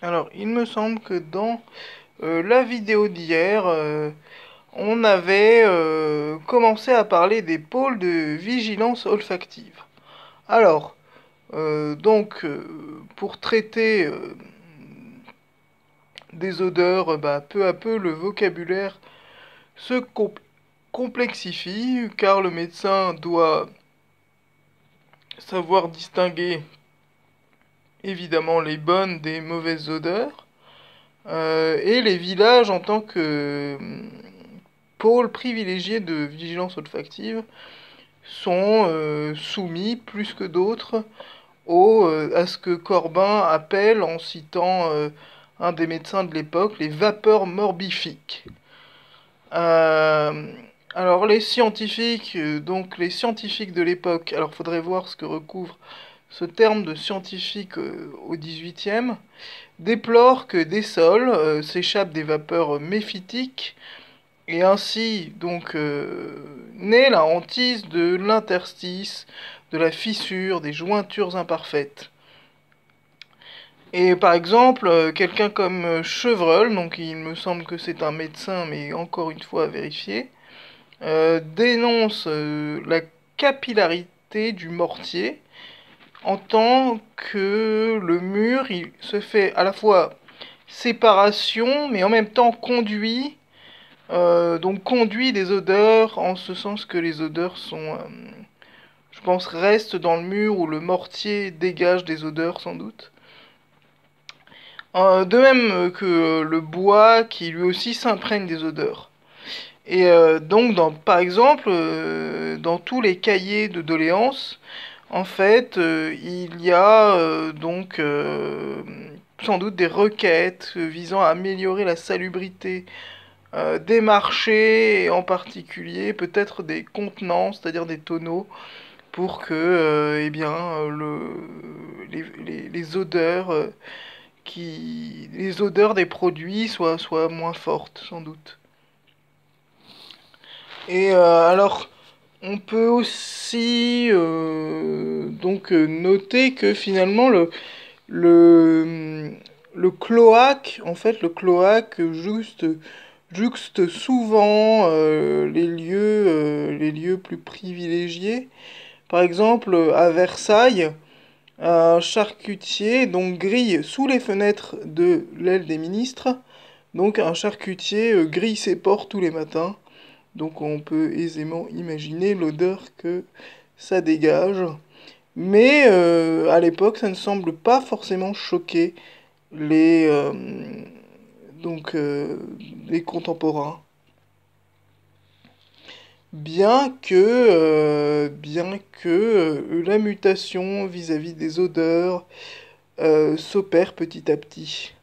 Alors, il me semble que dans la vidéo d'hier, on avait commencé à parler des pôles de vigilance olfactive. Alors, pour traiter des odeurs, peu à peu, le vocabulaire se complexifie, car le médecin doit savoir distinguer évidemment les bonnes des mauvaises odeurs, et les villages en tant que pôle privilégié de vigilance olfactive sont soumis plus que d'autres à ce que Corbin appelle, en citant un des médecins de l'époque, les vapeurs morbifiques. Euh, alors les scientifiques de l'époque, alors faudrait voir ce que recouvre ce terme de scientifique au XVIIIe, déplorent que des sols s'échappent des vapeurs méphitiques et ainsi, naît la hantise de l'interstice, de la fissure, des jointures imparfaites. Et par exemple, quelqu'un comme Chevreul, donc il me semble que c'est un médecin, mais encore une fois à vérifier, dénonce la capillarité du mortier en tant que le mur, il se fait à la fois séparation, mais en même temps conduit des odeurs, en ce sens que les odeurs je pense, restent dans le mur où le mortier dégage des odeurs sans doute. De même que le bois qui lui aussi s'imprègne des odeurs. Et par exemple, dans tous les cahiers de doléances, en fait, il y a sans doute des requêtes visant à améliorer la salubrité des marchés, et en particulier peut-être des contenants, c'est-à-dire des tonneaux, pour que les odeurs les odeurs des produits soient moins fortes, sans doute. Et alors, on peut aussi noter que finalement le, le cloaque, en fait, le cloaque jouxte souvent les lieux plus privilégiés. Par exemple, à Versailles, un charcutier grille sous les fenêtres de l'aile des ministres. Donc un charcutier grille ses portes tous les matins. Donc on peut aisément imaginer l'odeur que ça dégage. Mais à l'époque, ça ne semble pas forcément choquer les, euh, les contemporains. Bien que la mutation vis-à-vis des odeurs s'opère petit à petit.